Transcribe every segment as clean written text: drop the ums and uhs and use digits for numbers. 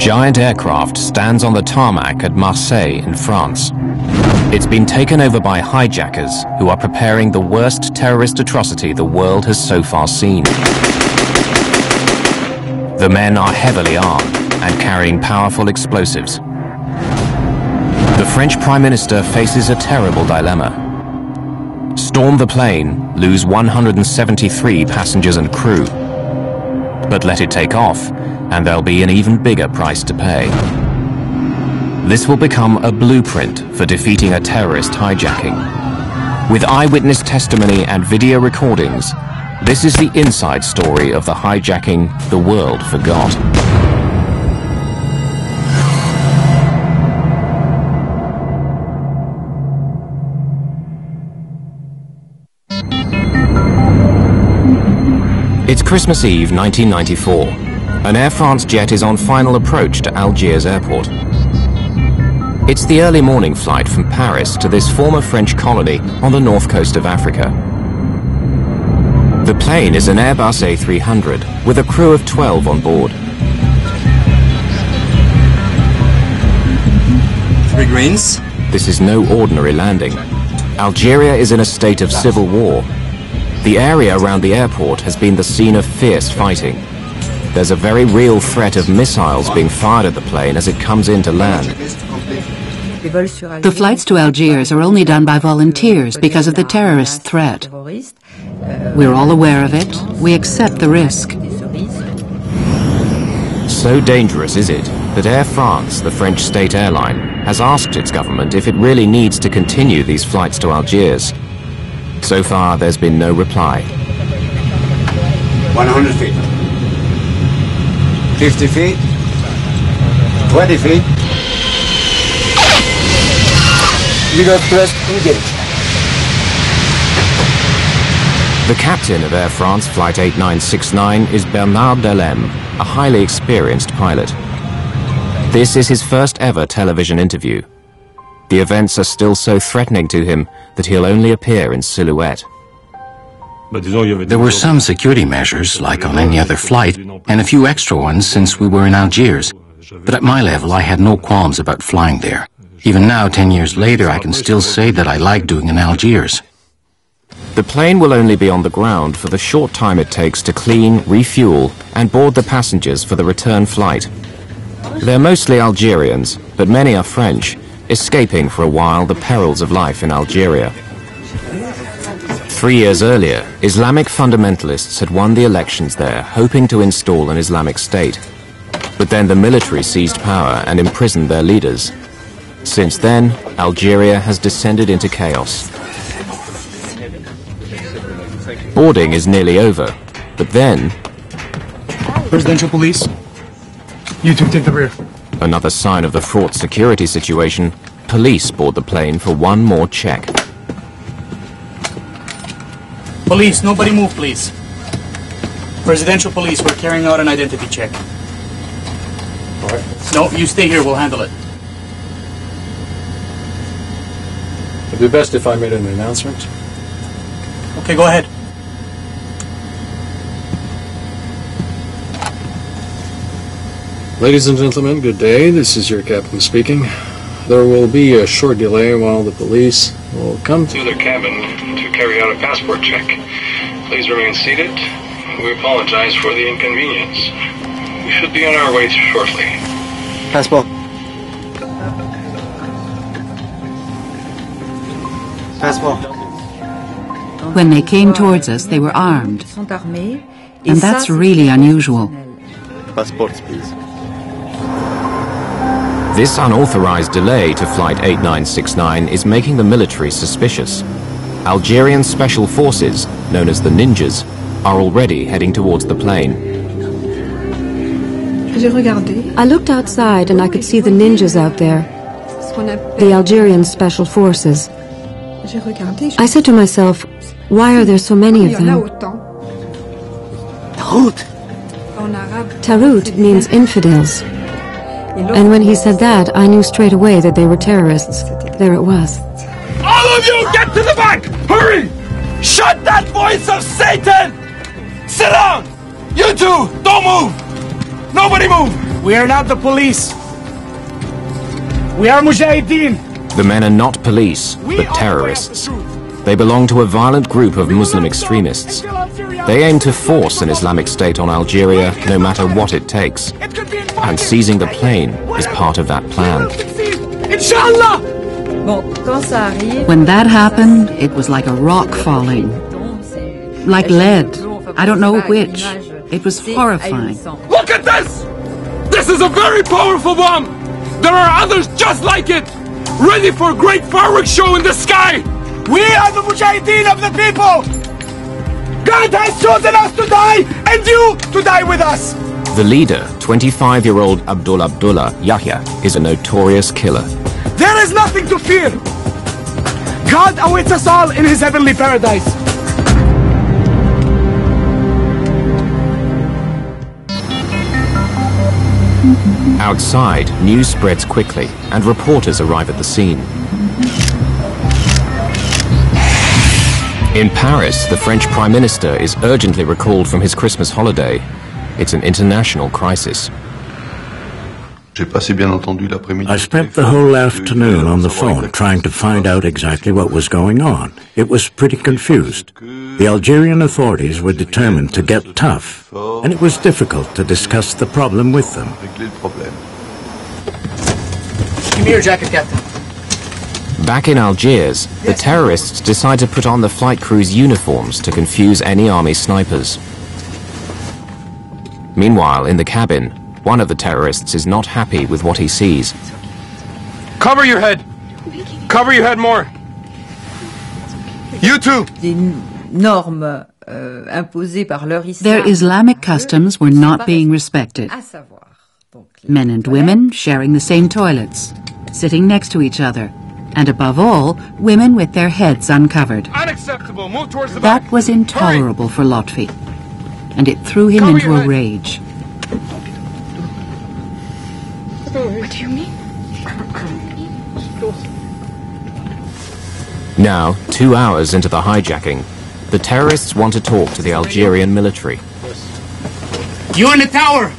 giant aircraft stands on the tarmac at Marseille in France. It's been taken over by hijackers who are preparing the worst terrorist atrocity the world has so far seen. The men are heavily armed and carrying powerful explosives. The French Prime Minister faces a terrible dilemma. Storm the plane, lose 173 passengers and crew. But let it take off, and there'll be an even bigger price to pay. This will become a blueprint for defeating a terrorist hijacking. With eyewitness testimony and video recordings, this is the inside story of the hijacking the world forgot. It's Christmas Eve 1994. An Air France jet is on final approach to Algiers airport. It's the early morning flight from Paris to this former French colony on the north coast of Africa. The plane is an Airbus A300 with a crew of 12 on board. 3 greens. This is no ordinary landing. Algeria is in a state of civil war. The area around the airport has been the scene of fierce fighting. There's a very real threat of missiles being fired at the plane as it comes in to land. The flights to Algiers are only done by volunteers because of the terrorist threat. We're all aware of it. We accept the risk. So dangerous is it that Air France, the French state airline, has asked its government if it really needs to continue these flights to Algiers. So far, there's been no reply. 100 feet. 50 feet. 20 feet. You got thrust, engage. The captain of Air France Flight 8969 is Bernard Delem, a highly experienced pilot. This is his first ever television interview. The events are still so threatening to him that he'll only appear in silhouette. There were some security measures, like on any other flight, and a few extra ones since we were in Algiers. But at my level, I had no qualms about flying there. Even now, 10 years later, I can still say that I like doing in Algiers. The plane will only be on the ground for the short time it takes to clean, refuel, and board the passengers for the return flight. They're mostly Algerians, but many are French, escaping for a while the perils of life in Algeria. 3 years earlier, Islamic fundamentalists had won the elections there, hoping to install an Islamic state. But then the military seized power and imprisoned their leaders. Since then, Algeria has descended into chaos. Boarding is nearly over, but then... Presidential police, you two take the rear. Another sign of the fraught security situation, police board the plane for one more check. Police, nobody move, please. Presidential police, we're carrying out an identity check. All right. No, you stay here, we'll handle it. It'd be best if I made an announcement. Okay, go ahead. Ladies and gentlemen, good day. This is your captain speaking. There will be a short delay while the police will come to the cabin to carry out a passport check. Please remain seated. We apologize for the inconvenience. We should be on our way shortly. Passport. Passport. When they came towards us, they were armed. And that's really unusual. Passports, please. This unauthorized delay to Flight 8969 is making the military suspicious. Algerian special forces, known as the ninjas, are already heading towards the plane. I looked outside and I could see the ninjas out there, the Algerian special forces. I said to myself, why are there so many of them? Tarout means infidels. And when he said that, I knew straight away that they were terrorists. There it was. All of you, get to the back! Hurry! Shut that voice of Satan! Sit down! You two, don't move! Nobody move! We are not the police. We are Mujahideen. The men are not police, but terrorists. They belong to a violent group of Muslim extremists. They aim to force an Islamic State on Algeria no matter what it takes. And seizing the plane is part of that plan. Inshallah! When that happened, it was like a rock falling. Like lead. I don't know which. It was horrifying. Look at this! This is a very powerful bomb! There are others just like it! Ready for a great fireworks show in the sky! We are the Mujahideen of the people! God has chosen us to die, and you to die with us! The leader, 25-year-old Abdullah Yahya, is a notorious killer. There is nothing to fear! God awaits us all in his heavenly paradise. Outside, news spreads quickly, and reporters arrive at the scene. In Paris, the French Prime Minister is urgently recalled from his Christmas holiday. It's an international crisis. I spent the whole afternoon on the phone trying to find out exactly what was going on. It was pretty confused. The Algerian authorities were determined to get tough, and it was difficult to discuss the problem with them. Give me your jacket, Captain. Back in Algiers, the terrorists decide to put on the flight crew's uniforms to confuse any army snipers. Meanwhile, in the cabin, one of the terrorists is not happy with what he sees. Cover your head! Cover your head more! You too! Their Islamic customs were not being respected. Men and women sharing the same toilets, sitting next to each other, and above all, women with their heads uncovered. Unacceptable! Move towards the back! That was intolerable for Lotfi, and it threw him into a rage. What do you mean? Now, 2 hours into the hijacking, the terrorists want to talk to the Algerian military. You in the tower!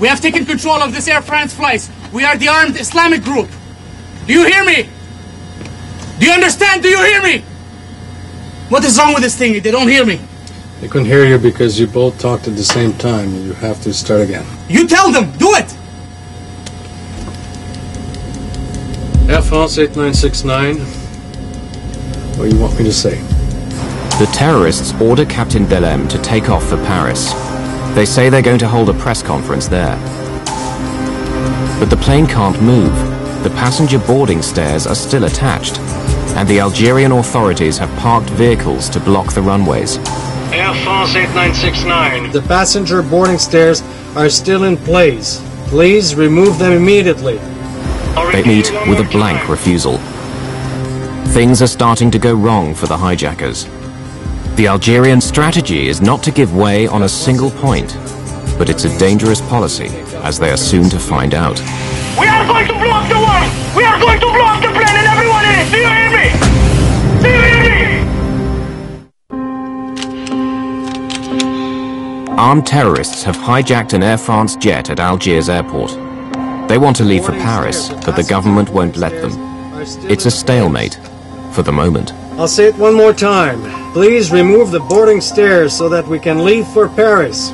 We have taken control of this Air France flights. We are the armed Islamic group. Do you hear me? Do you understand? Do you hear me? What is wrong with this thing? They don't hear me. They couldn't hear you because you both talked at the same time. You have to start again. You tell them! Do it! Air France 8969. What do you want me to say? The terrorists order Captain Belem to take off for Paris. They say they're going to hold a press conference there. But the plane can't move. The passenger boarding stairs are still attached, and the Algerian authorities have parked vehicles to block the runways. Air France 8969. The passenger boarding stairs are still in place. Please remove them immediately. They meet with a blank refusal. Things are starting to go wrong for the hijackers. The Algerian strategy is not to give way on a single point, but it's a dangerous policy, as they are soon to find out. We are going to blow up the wall! We are going to blow up the plane and everyone in it! Do you hear me? Do you hear me? Armed terrorists have hijacked an Air France jet at Algiers airport. They want to leave for Paris, but the government won't let them. It's a stalemate, for the moment. I'll say it one more time. Please remove the boarding stairs so that we can leave for Paris.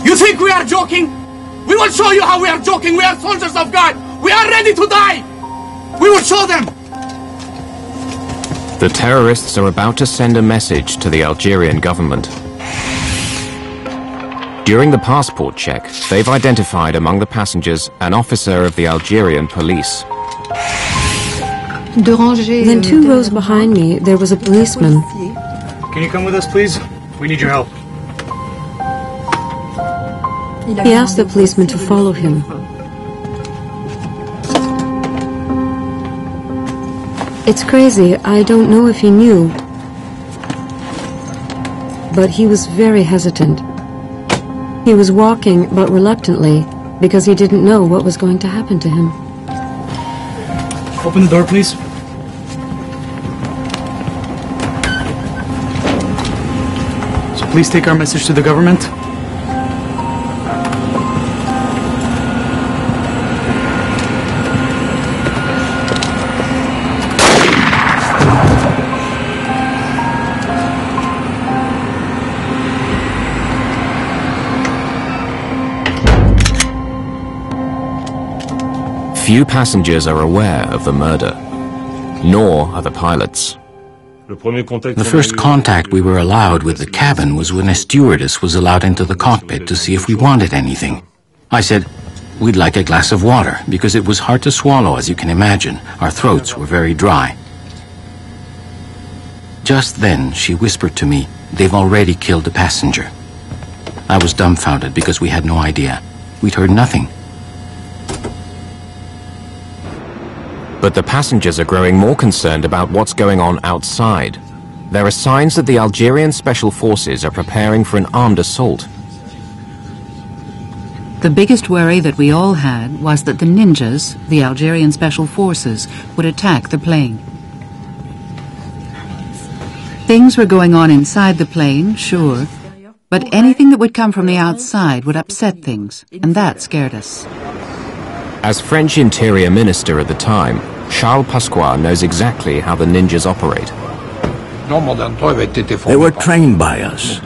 You think we are joking? We will show you how we are joking. We are soldiers of God. We are ready to die. We will show them. The terrorists are about to send a message to the Algerian government. During the passport check, they've identified among the passengers an officer of the Algerian police. Then 2 rows behind me, there was a policeman. Can you come with us, please? We need your help. He asked the policeman to follow him. It's crazy, I don't know if he knew, but he was very hesitant. He was walking, but reluctantly, because he didn't know what was going to happen to him. Open the door, please. So please take our message to the government. Few passengers are aware of the murder, nor are the pilots. The first contact we were allowed with the cabin was when a stewardess was allowed into the cockpit to see if we wanted anything. I said, we'd like a glass of water, because it was hard to swallow, as you can imagine. Our throats were very dry. Just then, she whispered to me, they've already killed a passenger. I was dumbfounded because we had no idea. We'd heard nothing. But the passengers are growing more concerned about what's going on outside. There are signs that the Algerian Special Forces are preparing for an armed assault. The biggest worry that we all had was that the ninjas, the Algerian Special Forces, would attack the plane. Things were going on inside the plane, sure, but anything that would come from the outside would upset things, and that scared us. As French Interior Minister at the time, Charles Pasqua knows exactly how the ninjas operate. They were trained by us.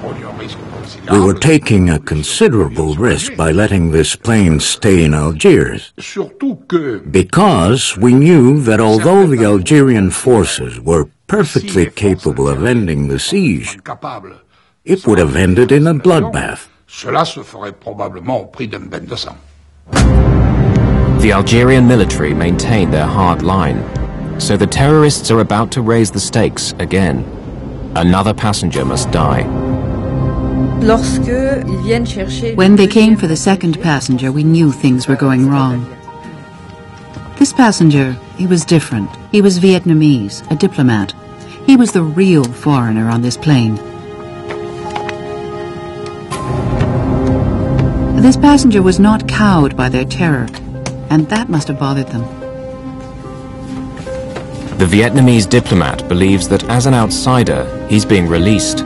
We were taking a considerable risk by letting this plane stay in Algiers, because we knew that although the Algerian forces were perfectly capable of ending the siege, it would have ended in a bloodbath. The Algerian military maintain their hard line, so the terrorists are about to raise the stakes again. Another passenger must die. When they came for the second passenger, we knew things were going wrong. This passenger, he was different. He was Vietnamese, a diplomat. He was the real foreigner on this plane. This passenger was not cowed by their terror, and that must have bothered them. The Vietnamese diplomat believes that as an outsider, he's being released.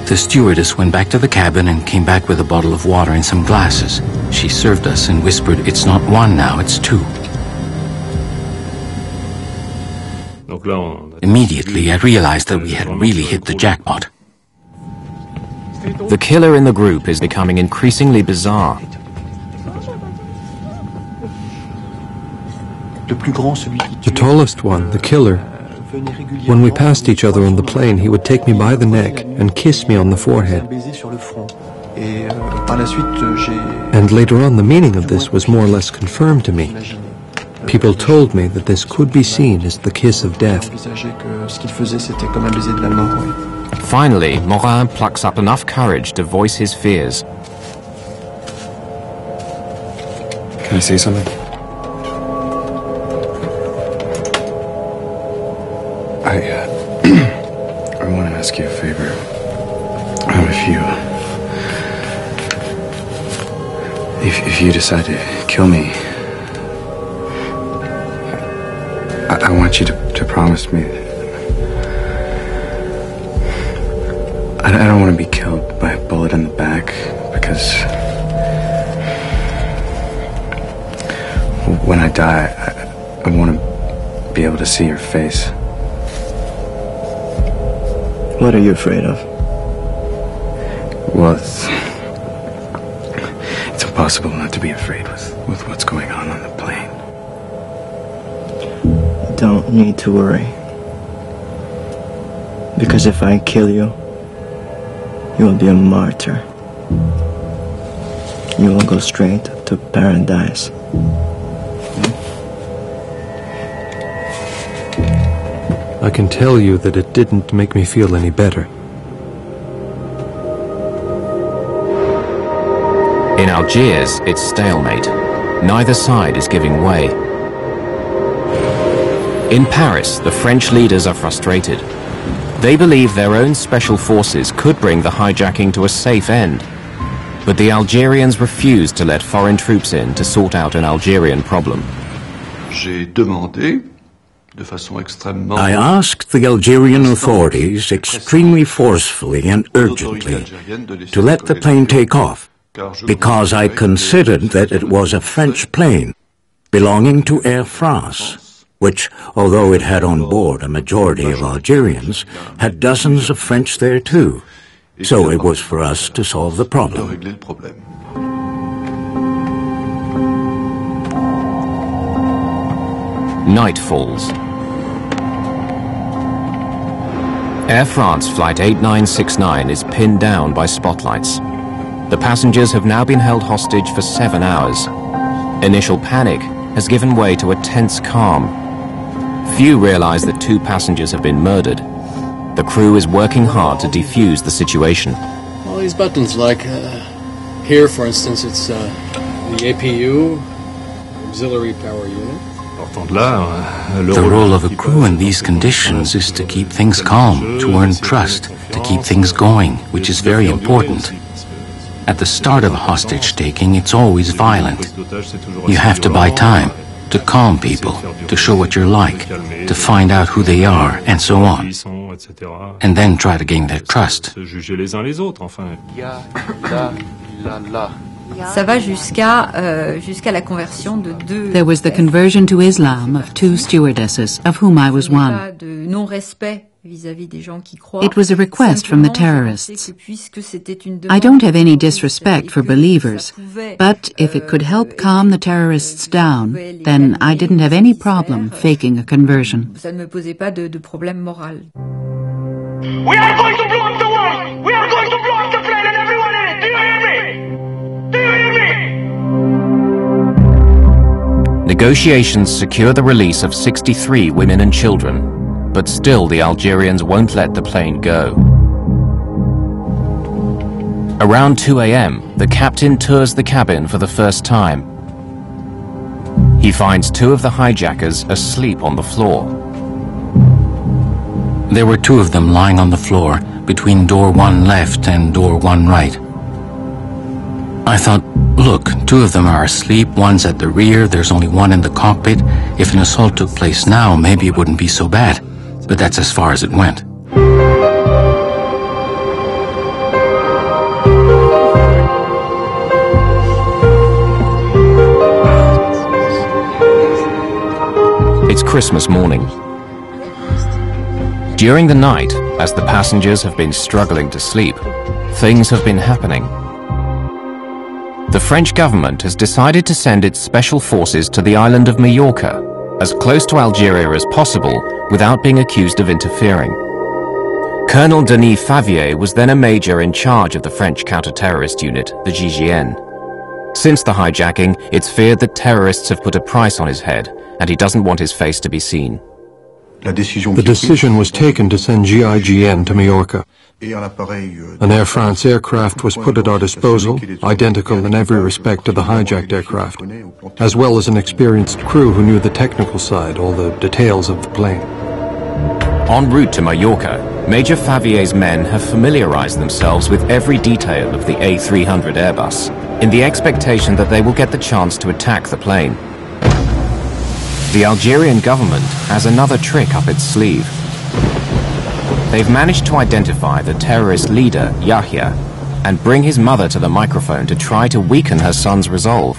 The stewardess went back to the cabin and came back with a bottle of water and some glasses. She served us and whispered, it's not one now, it's two. Immediately, I realized that we had really hit the jackpot. The killer in the group is becoming increasingly bizarre. The tallest one, the killer, when we passed each other on the plane, he would take me by the neck and kiss me on the forehead. And later on, the meaning of this was more or less confirmed to me. People told me that this could be seen as the kiss of death. Finally, Morin plucks up enough courage to voice his fears. Can I say something? I want to ask you a favor. If you decide to kill me, I want you to promise me that I don't want to be killed by a bullet in the back, because when I die, I want to be able to see your face. What are you afraid of? Well, it's impossible not to be afraid with what's going on the plane. You don't need to worry. Because if I kill you, you will be a martyr. You will go straight to paradise. I can tell you that it didn't make me feel any better. In Algiers, it's stalemate. Neither side is giving way. In Paris, the French leaders are frustrated. They believe their own special forces could bring the hijacking to a safe end. But the Algerians refuse to let foreign troops in to sort out an Algerian problem. I asked the Algerian authorities extremely forcefully and urgently to let the plane take off, because I considered that it was a French plane belonging to Air France, which, although it had on board a majority of Algerians, had dozens of French there too. So it was for us to solve the problem. Night falls. Air France Flight 8969 is pinned down by spotlights. The passengers have now been held hostage for 7 hours. Initial panic has given way to a tense calm. Few realize that 2 passengers have been murdered. The crew is working hard to defuse the situation. All these buttons, like here, for instance, it's the APU, Auxiliary Power Unit. The role of a crew in these conditions is to keep things calm, to earn trust, to keep things going, which is very important. At the start of a hostage-taking, it's always violent. You have to buy time, to calm people, to show what you're like, to find out who they are, and so on. And then try to gain their trust. Ça va jusqu'à la conversion de 2. There was the conversion to Islam of 2 stewardesses, of whom I was one. It was a request from the terrorists. I don't have any disrespect for believers, but if it could help calm the terrorists down, then I didn't have any problem faking a conversion. Ça ne me posait pas de problème moral. We are going to blow up the world! We are going to blow up the plane and everyone in it! Do you hear me? Do you hear me? Negotiations secure the release of 63 women and children, but still the Algerians won't let the plane go. Around 2 a.m., the captain tours the cabin for the first time. He finds 2 of the hijackers asleep on the floor. There were 2 of them lying on the floor, between door 1 left and door 1 right. I thought, look, 2 of them are asleep, one's at the rear, there's only 1 in the cockpit. If an assault took place now, maybe it wouldn't be so bad. But that's as far as it went. It's Christmas morning. During the night, as the passengers have been struggling to sleep, things have been happening. The French government has decided to send its special forces to the island of Majorca, as close to Algeria as possible without being accused of interfering. Colonel Denis Favier was then a major in charge of the French counter-terrorist unit, the GIGN. Since the hijacking, it's feared that terrorists have put a price on his head, and he doesn't want his face to be seen. The decision was taken to send GIGN to Majorca. An Air France aircraft was put at our disposal, identical in every respect to the hijacked aircraft, as well as an experienced crew who knew the technical side, all the details of the plane. En route to Majorca, Major Favier's men have familiarized themselves with every detail of the A300 Airbus, in the expectation that they will get the chance to attack the plane. The Algerian government has another trick up its sleeve. They've managed to identify the terrorist leader, Yahya, and bring his mother to the microphone to try to weaken her son's resolve.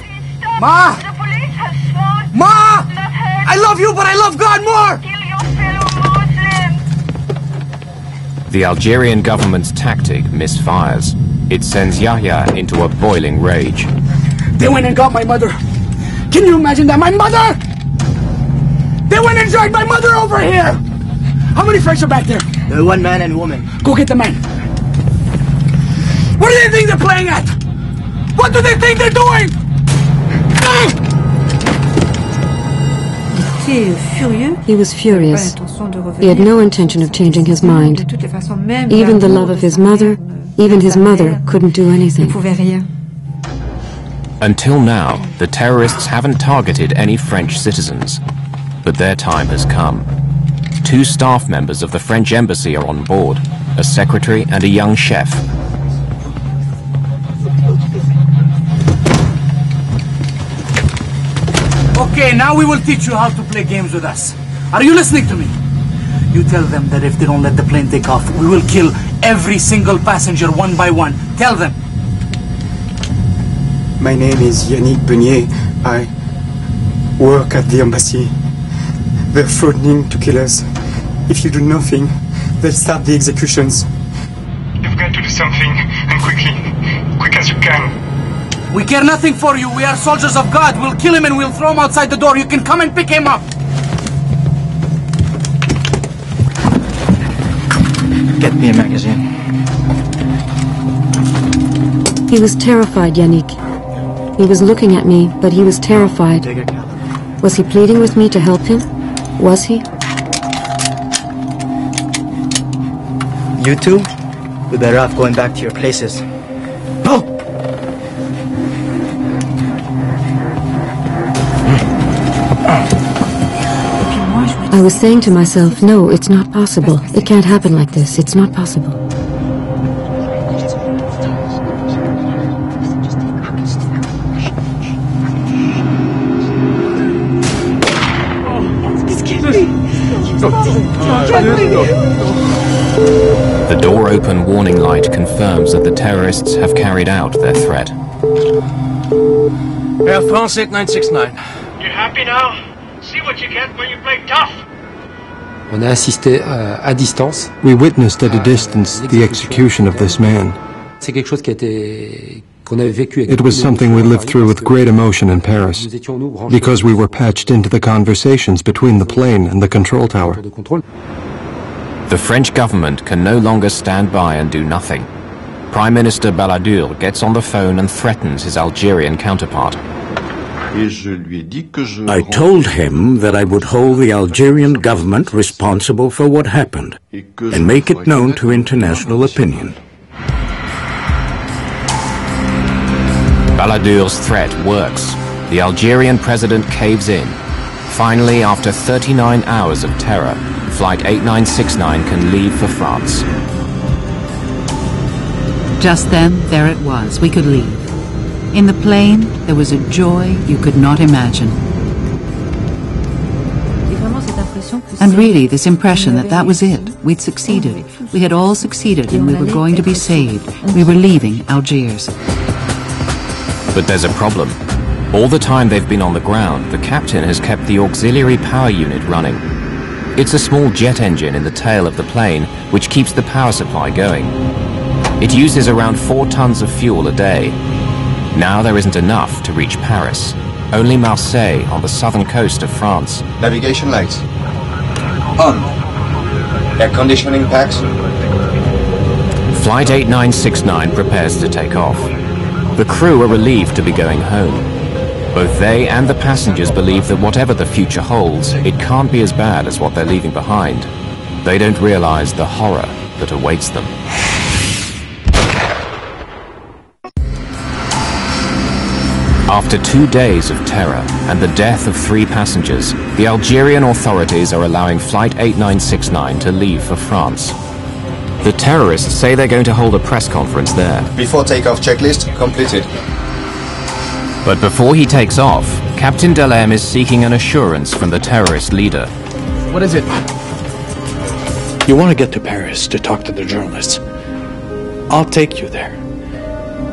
Ma! Ma! I love you, but I love God more! The Algerian government's tactic misfires. It sends Yahya into a boiling rage. They went and got my mother. Can you imagine that? My mother! They went and dragged my mother over here! How many French are back there? 1 man and woman. Go get the man. What do they think they're playing at? What do they think they're doing? He was furious. He had no intention of changing his mind. Even the love of his mother, even his mother couldn't do anything. Until now, the terrorists haven't targeted any French citizens. But their time has come. 2 staff members of the French embassy are on board, a secretary and a young chef. Okay, now we will teach you how to play games with us. Are you listening to me? You tell them that if they don't let the plane take off, we will kill every single passenger one by one. Tell them. My name is Yannick Beunier. I work at the embassy. They're threatening to kill us. If you do nothing, they'll start the executions. You've got to do something, and quickly. Quick as you can. We care nothing for you. We are soldiers of God. We'll kill him and we'll throw him outside the door. You can come and pick him up. Get me a magazine. He was terrified, Yannick. He was looking at me, but he was terrified. Was he pleading with me to help him? Was he? You two, we better off going back to your places. Go! I was saying to myself, no, it's not possible. It can't happen like this. It's not possible. The door-open warning light confirms that the terrorists have carried out their threat. Air France 8969. You happy now? See what you get when you play tough. On a assisté à distance. We witnessed at a distance the execution of this man. C'est quelque chose qui a été qu'on avait vécu. It was something we lived through with great emotion in Paris, because we were patched into the conversations between the plane and the control tower. The French government can no longer stand by and do nothing. Prime Minister Balladur gets on the phone and threatens his Algerian counterpart. I told him that I would hold the Algerian government responsible for what happened and make it known to international opinion. Balladur's threat works. The Algerian president caves in. Finally, after 39 hours of terror, Flight 8969 can leave for France. Just then, there it was. We could leave. In the plane, there was a joy you could not imagine. And really, this impression that that was it. We'd succeeded. We had all succeeded and we were going to be saved. We were leaving Algiers. But there's a problem. All the time they've been on the ground, the captain has kept the auxiliary power unit running. It's a small jet engine in the tail of the plane which keeps the power supply going. It uses around 4 tons of fuel a day. Now there isn't enough to reach Paris. Only Marseille on the southern coast of France. Navigation lights. On. Air conditioning packs. Flight 8969 prepares to take off. The crew are relieved to be going home. Both they and the passengers believe that whatever the future holds, it can't be as bad as what they're leaving behind. They don't realize the horror that awaits them. After 2 days of terror and the death of 3 passengers, the Algerian authorities are allowing Flight 8969 to leave for France. The terrorists say they're going to hold a press conference there. Before takeoff checklist completed. But before he takes off, Captain Delem is seeking an assurance from the terrorist leader. What is it? You want to get to Paris to talk to the journalists. I'll take you there.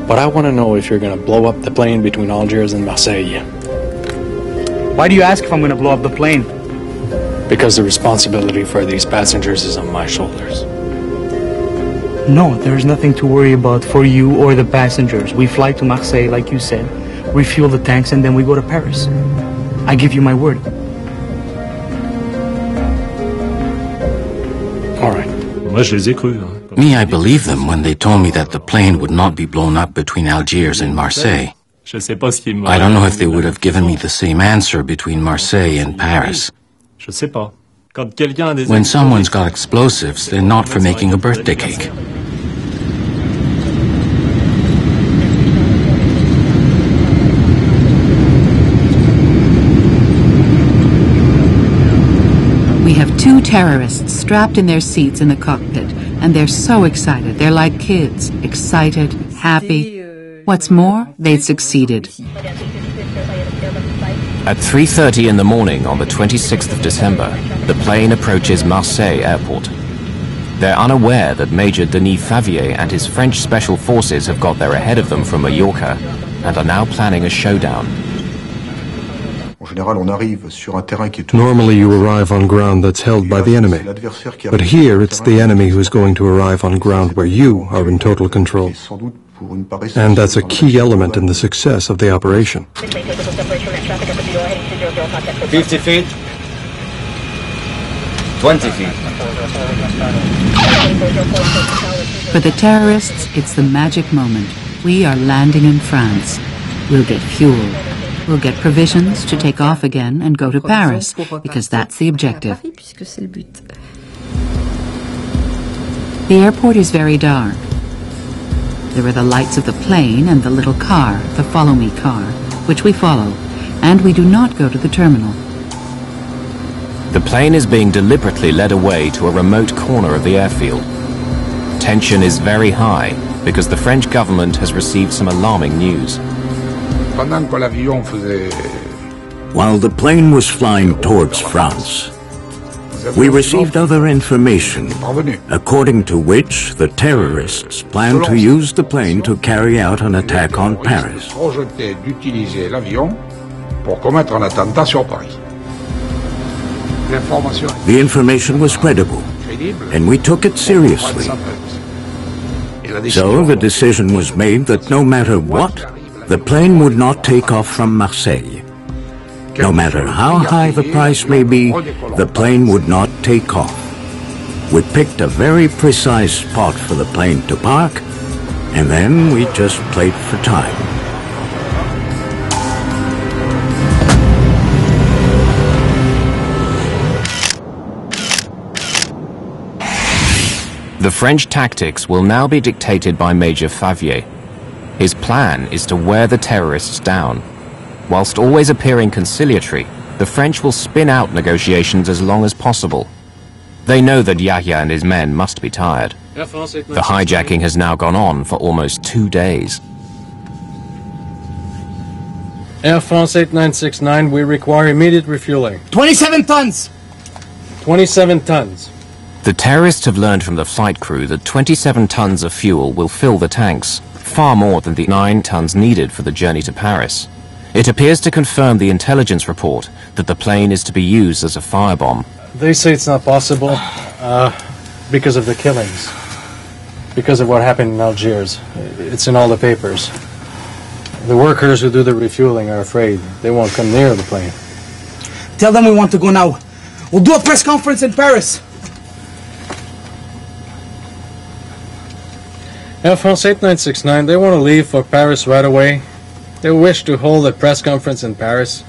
But I want to know if you're going to blow up the plane between Algiers and Marseille. Why do you ask if I'm going to blow up the plane? Because the responsibility for these passengers is on my shoulders. No, there's nothing to worry about for you or the passengers. We fly to Marseille, like you said, refuel the tanks, and then we go to Paris. I give you my word. All right. Me, I believed them when they told me that the plane would not be blown up between Algiers and Marseille. I don't know if they would have given me the same answer between Marseille and Paris. When someone's got explosives, they're not for making a birthday cake. We have 2 terrorists strapped in their seats in the cockpit, and they're so excited. They're like kids, excited, happy. What's more, they'd succeeded. At 3:30 in the morning on the 26th of December, the plane approaches Marseille airport. They're unaware that Major Denis Favier and his French special forces have got there ahead of them from Mallorca and are now planning a showdown. Normally you arrive on ground that's held by the enemy, but here it's the enemy who is going to arrive on ground where you are in total control. And that's a key element in the success of the operation. 50 feet. 20 feet. For the terrorists, it's the magic moment. We are landing in France. We'll get fuel. We'll get provisions to take off again and go to Paris, because that's the objective. The airport is very dark. There are the lights of the plane and the little car, the Follow Me car, which we follow, and we do not go to the terminal. The plane is being deliberately led away to a remote corner of the airfield. Tension is very high because the French government has received some alarming news. While the plane was flying towards France, we received other information, according to which the terrorists planned to use the plane to carry out an attack on Paris. The information was credible, and we took it seriously. So the decision was made that no matter what, the plane would not take off from Marseille. No matter how high the price may be, the plane would not take off. We picked a very precise spot for the plane to park, and then we just played for time. The French tactics will now be dictated by Major Favier. His plan is to wear the terrorists down. Whilst always appearing conciliatory, the French will spin out negotiations as long as possible. They know that Yahya and his men must be tired. The hijacking has now gone on for almost 2 days. Air France 8969, we require immediate refueling. 27 tons! 27 tons. The terrorists have learned from the flight crew that 27 tons of fuel will fill the tanks, far more than the 9 tons needed for the journey to Paris. It appears to confirm the intelligence report that the plane is to be used as a firebomb. They say it's not possible because of the killings, because of what happened in Algiers. It's in all the papers. The workers who do the refueling are afraid. They won't come near the plane. Tell them we want to go now. We'll do a press conference in Paris. Air France 8969, they want to leave for Paris right away. They wish to hold a press conference in Paris.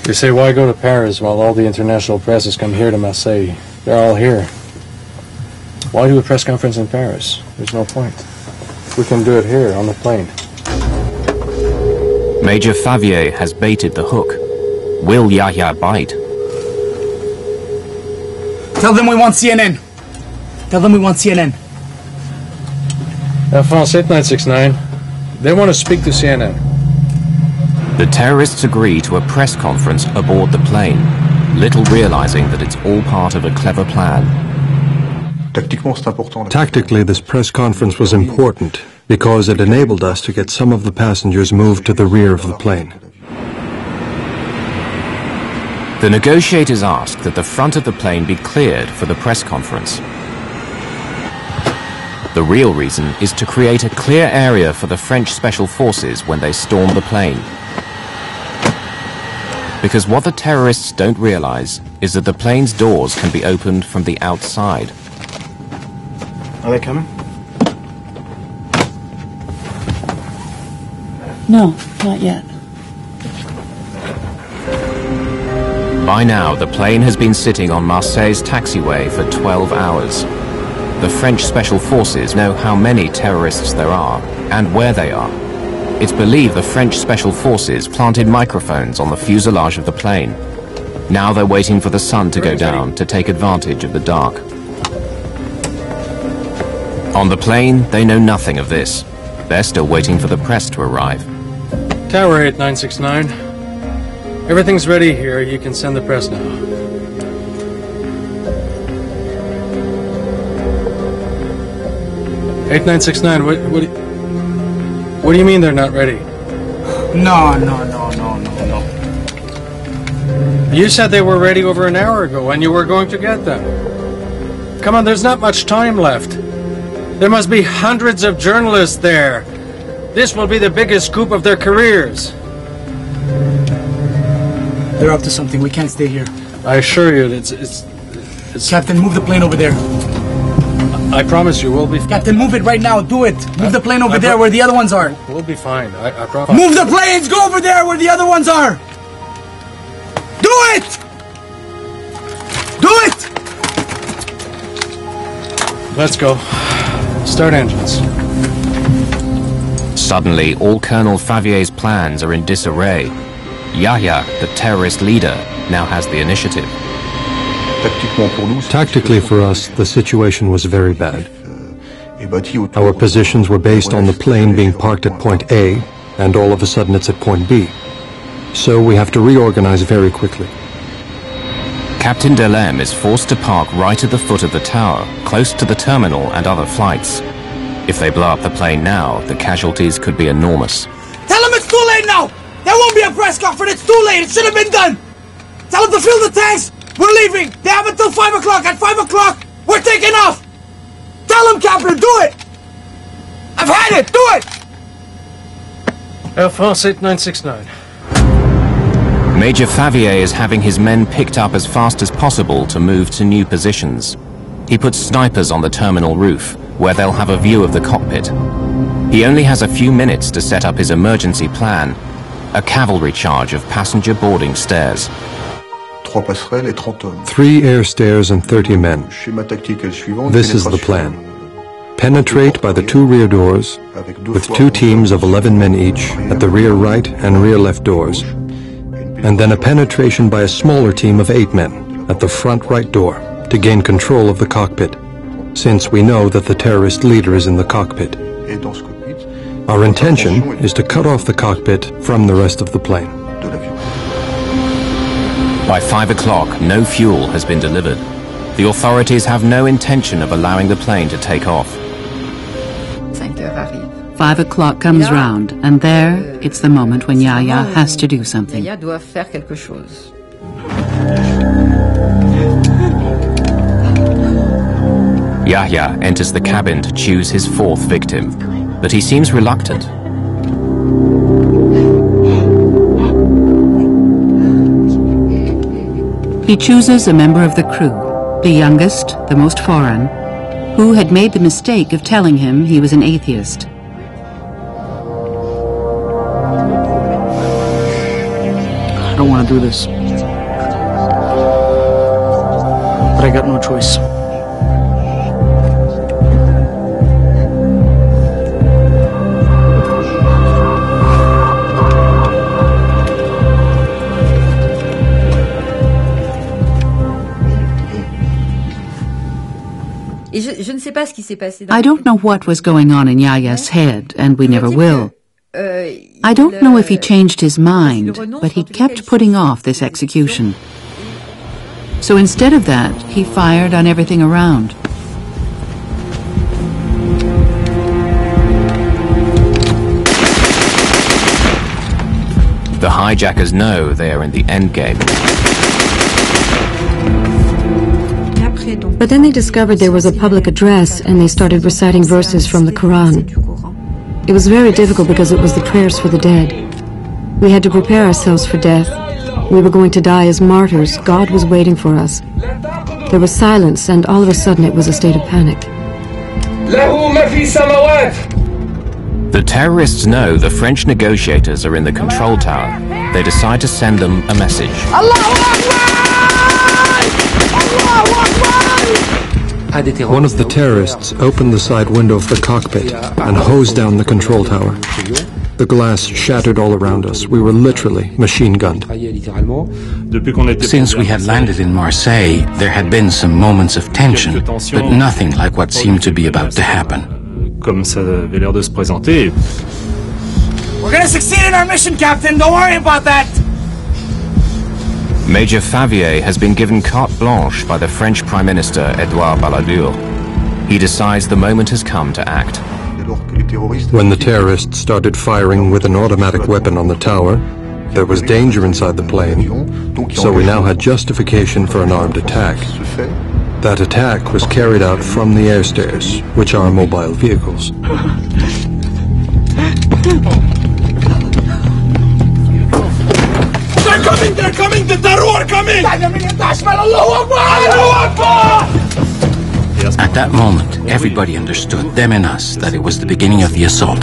They say, why go to Paris while all the international press has come here to Marseille? They're all here. Why do a press conference in Paris? There's no point. We can do it here on the plane. Major Favier has baited the hook. Will Yahya bite? Tell them we want CNN. Tell them we want CNN. Air France 8969, they want to speak to CNN. The terrorists agree to a press conference aboard the plane, little realizing that it's all part of a clever plan. Tactically, this press conference was important because it enabled us to get some of the passengers moved to the rear of the plane. The negotiators asked that the front of the plane be cleared for the press conference. The real reason is to create a clear area for the French special forces when they storm the plane. Because what the terrorists don't realize is that the plane's doors can be opened from the outside. Are they coming? No, not yet. By now, the plane has been sitting on Marseille's taxiway for 12 hours. The French special forces know how many terrorists there are and where they are. It's believed the French special forces planted microphones on the fuselage of the plane. Now they're waiting for the sun to go down to take advantage of the dark. On the plane, they know nothing of this. They're still waiting for the press to arrive. Tower 8969. Everything's ready here. You can send the press now. (8969). What do you mean they're not ready? No. You said they were ready over an hour ago, and you were going to get them. Come on, there's not much time left. There must be hundreds of journalists there. This will be the biggest scoop of their careers. They're up to something. We can't stay here. I assure you, it's... Captain, move the plane over there. I promise you, we'll be... Captain, move it right now. Do it. Move the plane over there where the other ones are. We'll be fine. I promise. Move the planes! Go over there where the other ones are! Do it! Do it! Let's go. Start engines. Suddenly, all Colonel Favier's plans are in disarray. Yahya, the terrorist leader, now has the initiative. Tactically for us, the situation was very bad. Our positions were based on the plane being parked at point A, and all of a sudden it's at point B. So we have to reorganize very quickly. Captain Delem is forced to park right at the foot of the tower, close to the terminal and other flights. If they blow up the plane now, the casualties could be enormous. Tell them it's too late now! There won't be a press conference, it's too late, it should have been done! Tell them to fill the tanks! We're leaving! They have until 5 o'clock, at 5 o'clock, we're taking off! Tell them, Captain, do it! I've had it, do it! Air France 8969. Major Favier is having his men picked up as fast as possible to move to new positions. He puts snipers on the terminal roof, where they'll have a view of the cockpit. He only has a few minutes to set up his emergency plan, a cavalry charge of passenger boarding stairs. 3 air stairs and 30 men. This is the plan. Penetrate by the 2 rear doors, with 2 teams of 11 men each at the rear right and rear left doors, and then a penetration by a smaller team of 8 men at the front right door to gain control of the cockpit, since we know that the terrorist leader is in the cockpit. Our intention is to cut off the cockpit from the rest of the plane. By 5 o'clock, no fuel has been delivered. The authorities have no intention of allowing the plane to take off. 5 o'clock comes round, and there, it's the moment when Yahya has to do something. Yahya enters the cabin to choose his 4th victim, but he seems reluctant. He chooses a member of the crew, the youngest, the most foreign, who had made the mistake of telling him he was an atheist. I don't want to do this, but I got no choice. I don't know what was going on in Yahya's head, and we never will. I don't know if he changed his mind, but he kept putting off this execution. So instead of that, he fired on everything around. The hijackers know they are in the endgame. But then they discovered there was a public address, and they started reciting verses from the Quran. It was very difficult because it was the prayers for the dead. We had to prepare ourselves for death. We were going to die as martyrs. God was waiting for us. There was silence, and all of a sudden it was a state of panic. The terrorists know the French negotiators are in the control tower. They decide to send them a message. One of the terrorists opened the side window of the cockpit and hosed down the control tower. The glass shattered all around us. We were literally machine-gunned. Since we had landed in Marseille, there had been some moments of tension, but nothing like what seemed to be about to happen. comme ça avait l'air de se présenter. We're gonna succeed in our mission, Captain. Don't worry about that. Major Favier has been given carte blanche by the French Prime Minister Edouard Balladur. He decides the moment has come to act. When the terrorists started firing with an automatic weapon on the tower, there was danger inside the plane, so we now had justification for an armed attack. That attack was carried out from the air stairs, which are mobile vehicles. They're coming! The Taru are coming! At that moment, everybody understood, them and us, that it was the beginning of the assault.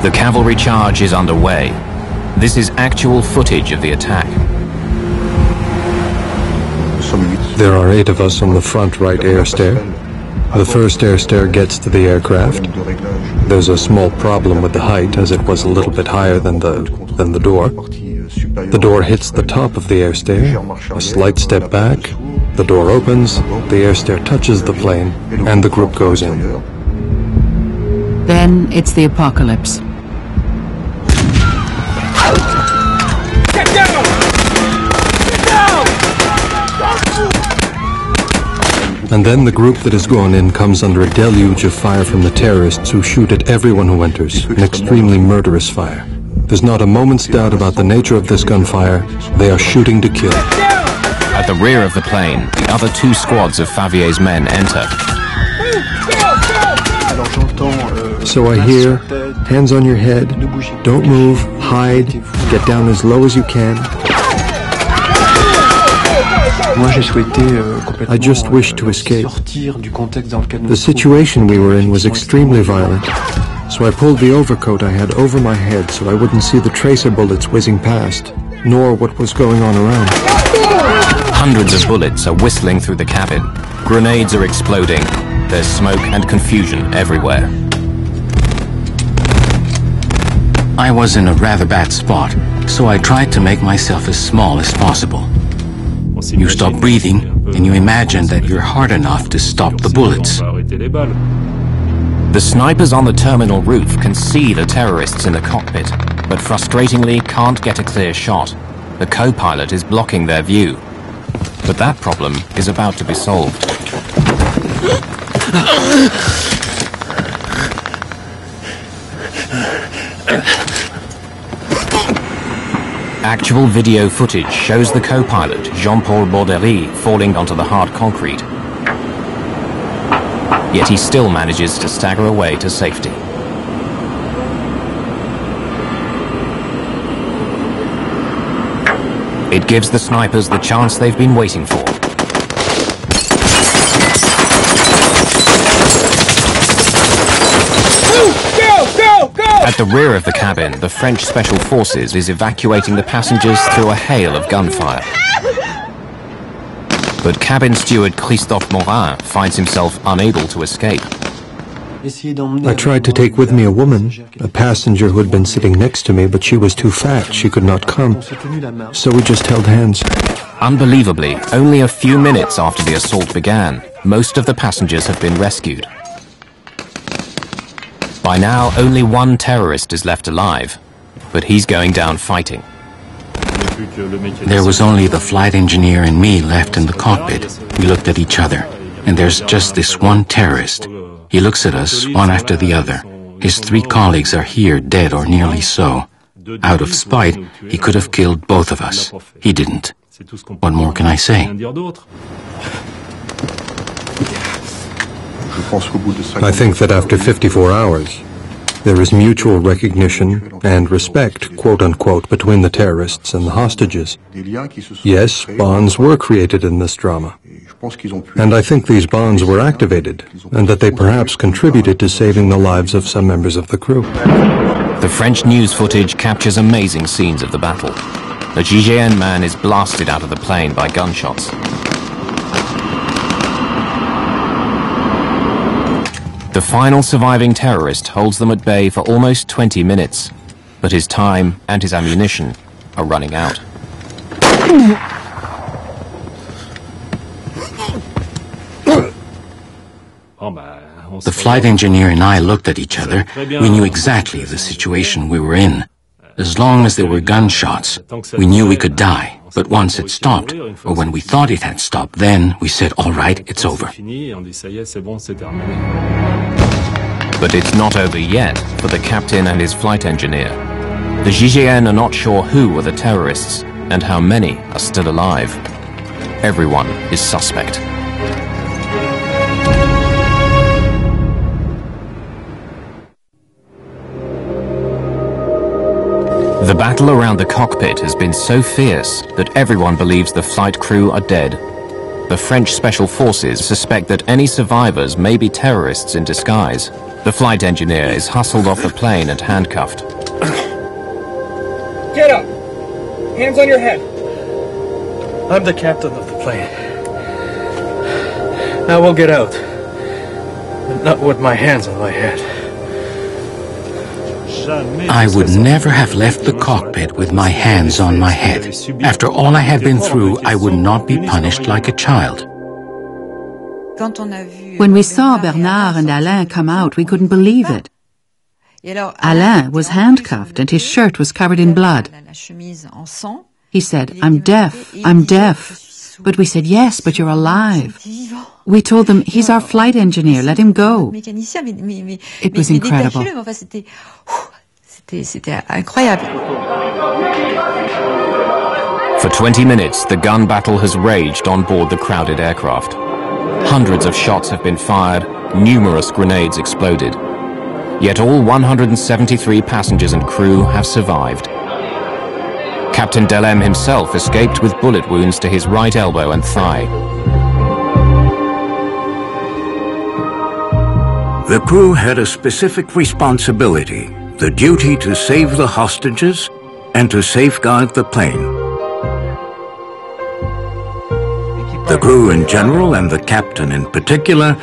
The cavalry charge is underway. This is actual footage of the attack. There are 8 of us on the front right air stair. The first air stair gets to the aircraft. There's a small problem with the height, as it was a little bit higher than the door. The door hits the top of the air stair, a slight step back, the door opens, the air stair touches the plane, and the group goes in. Then it's the apocalypse. Get down! Get down! And then the group that has gone in comes under a deluge of fire from the terrorists who shoot at everyone who enters, an extremely murderous fire. There's not a moment's doubt about the nature of this gunfire. They are shooting to kill. At the rear of the plane, the other 2 squads of Favier's men enter. So I hear, hands on your head, don't move, hide, get down as low as you can. I just wished to escape. The situation we were in was extremely violent, so I pulled the overcoat I had over my head so I wouldn't see the tracer bullets whizzing past, nor what was going on around. Hundreds of bullets are whistling through the cabin. Grenades are exploding. There's smoke and confusion everywhere. I was in a rather bad spot, so I tried to make myself as small as possible. You stop breathing, and you imagine that you're hard enough to stop the bullets. The snipers on the terminal roof can see the terrorists in the cockpit, but frustratingly can't get a clear shot. The co-pilot is blocking their view. But that problem is about to be solved. Actual video footage shows the co-pilot, Jean-Paul Borderie, falling onto the hard concrete. Yet he still manages to stagger away to safety. It gives the snipers the chance they've been waiting for. At the rear of the cabin, the French Special Forces is evacuating the passengers through a hail of gunfire. But cabin steward Christophe Morin finds himself unable to escape. I tried to take with me a woman, a passenger who had been sitting next to me, but she was too fat, she could not come. So we just held hands. Unbelievably, only a few minutes after the assault began, most of the passengers have been rescued. By now, only 1 terrorist is left alive, but he's going down fighting. There was only the flight engineer and me left in the cockpit. We looked at each other, and there's just this one terrorist. He looks at us, one after the other. His 3 colleagues are here, dead or nearly so. Out of spite, he could have killed both of us. He didn't. What more can I say? I think that after 54 hours, there is mutual recognition and respect, quote-unquote, between the terrorists and the hostages. Yes, bonds were created in this drama. And I think these bonds were activated, and that they perhaps contributed to saving the lives of some members of the crew. The French news footage captures amazing scenes of the battle. The GIGN man is blasted out of the plane by gunshots. The final surviving terrorist holds them at bay for almost 20 minutes, but his time and his ammunition are running out. The flight engineer and I looked at each other. We knew exactly the situation we were in. As long as there were gunshots, we knew we could die. But once it stopped, or when we thought it had stopped, then we said, all right, it's over. But it's not over yet for the captain and his flight engineer. The GIGN are not sure who were the terrorists and how many are still alive. Everyone is suspect. The battle around the cockpit has been so fierce that everyone believes the flight crew are dead. The French special forces suspect that any survivors may be terrorists in disguise. The flight engineer is hustled off the plane and handcuffed. Get up! Hands on your head! I'm the captain of the plane. I will get out. But not with my hands on my head. I would never have left the cockpit with my hands on my head. After all I had been through, I would not be punished like a child. When we saw Bernard and Alain come out, we couldn't believe it. Alain was handcuffed and his shirt was covered in blood. He said, I'm deaf, I'm deaf. But we said, yes, but you're alive. We told them, he's our flight engineer, let him go. It was incredible. For 20 minutes, the gun battle has raged on board the crowded aircraft. Hundreds of shots have been fired, numerous grenades exploded. Yet all 173 passengers and crew have survived. Captain Delem himself escaped with bullet wounds to his right elbow and thigh. The crew had a specific responsibility, the duty to save the hostages and to safeguard the plane. The crew in general and the captain in particular,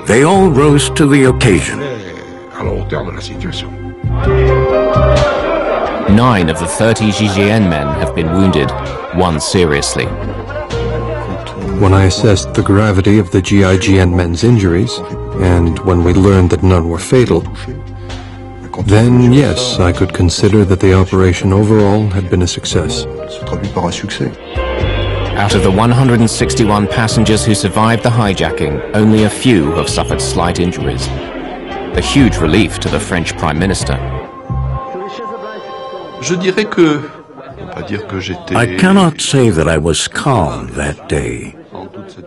they all rose to the occasion. 9 of the 30 GIGN men have been wounded, 1 seriously. When I assessed the gravity of the GIGN men's injuries, and when we learned that none were fatal, then yes, I could consider that the operation overall had been a success. Out of the 161 passengers who survived the hijacking, only a few have suffered slight injuries. A huge relief to the French Prime Minister. I cannot say that I was calm that day,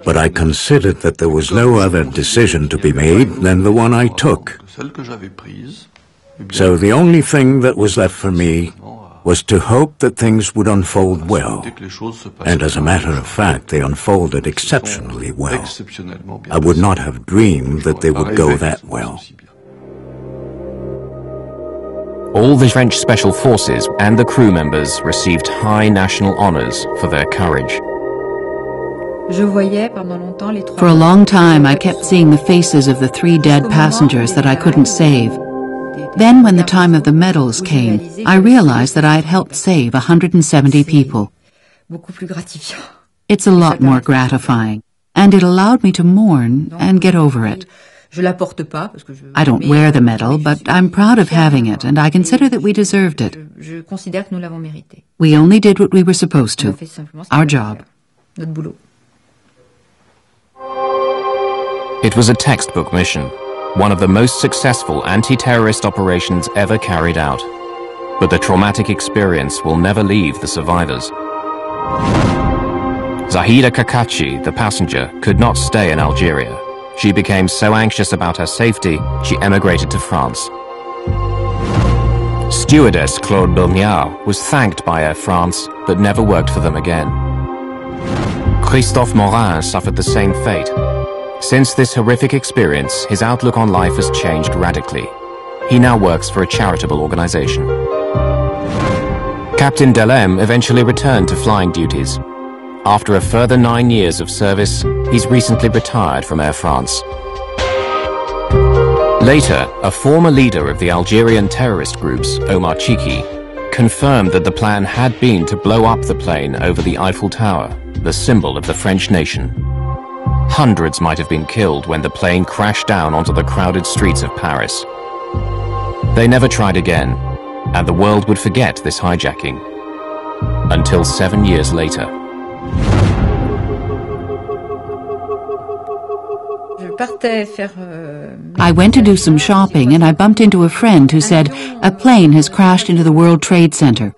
but I considered that there was no other decision to be made than the one I took. So the only thing that was left for me was to hope that things would unfold well. And as a matter of fact, they unfolded exceptionally well. I would not have dreamed that they would go that well. All the French special forces and the crew members received high national honors for their courage. For a long time, I kept seeing the faces of the 3 dead passengers that I couldn't save. Then, when the time of the medals came, I realized that I had helped save 170 people. It's a lot more gratifying, and it allowed me to mourn and get over it. I don't wear the medal, but I'm proud of having it, and I consider that we deserved it. We only did what we were supposed to. Our job. It was a textbook mission, one of the most successful anti-terrorist operations ever carried out. But the traumatic experience will never leave the survivors. Zahida Kakachi, the passenger, could not stay in Algeria. She became so anxious about her safety, she emigrated to France. Stewardess Claude Bernard was thanked by Air France, but never worked for them again. Christophe Morin suffered the same fate. Since this horrific experience, his outlook on life has changed radically. He now works for a charitable organization. Captain Delem eventually returned to flying duties. After a further 9 years of service, he's recently retired from Air France. Later, a former leader of the Algerian terrorist groups, Omar Chiki, confirmed that the plan had been to blow up the plane over the Eiffel Tower, the symbol of the French nation. Hundreds might have been killed when the plane crashed down onto the crowded streets of Paris. They never tried again, and the world would forget this hijacking. Until 7 years later. I went to do some shopping and I bumped into a friend who said a plane has crashed into the World Trade Center.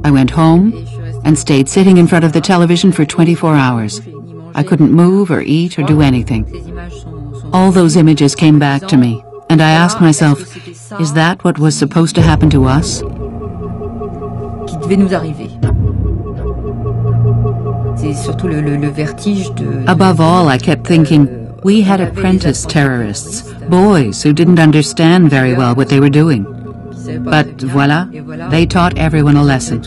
I went home and stayed sitting in front of the television for 24 hours. I couldn't move or eat or do anything. All those images came back to me, and I asked myself, is that what was supposed to happen to us? Above all, I kept thinking, we had apprentice terrorists, boys who didn't understand very well what they were doing. But voila, they taught everyone a lesson.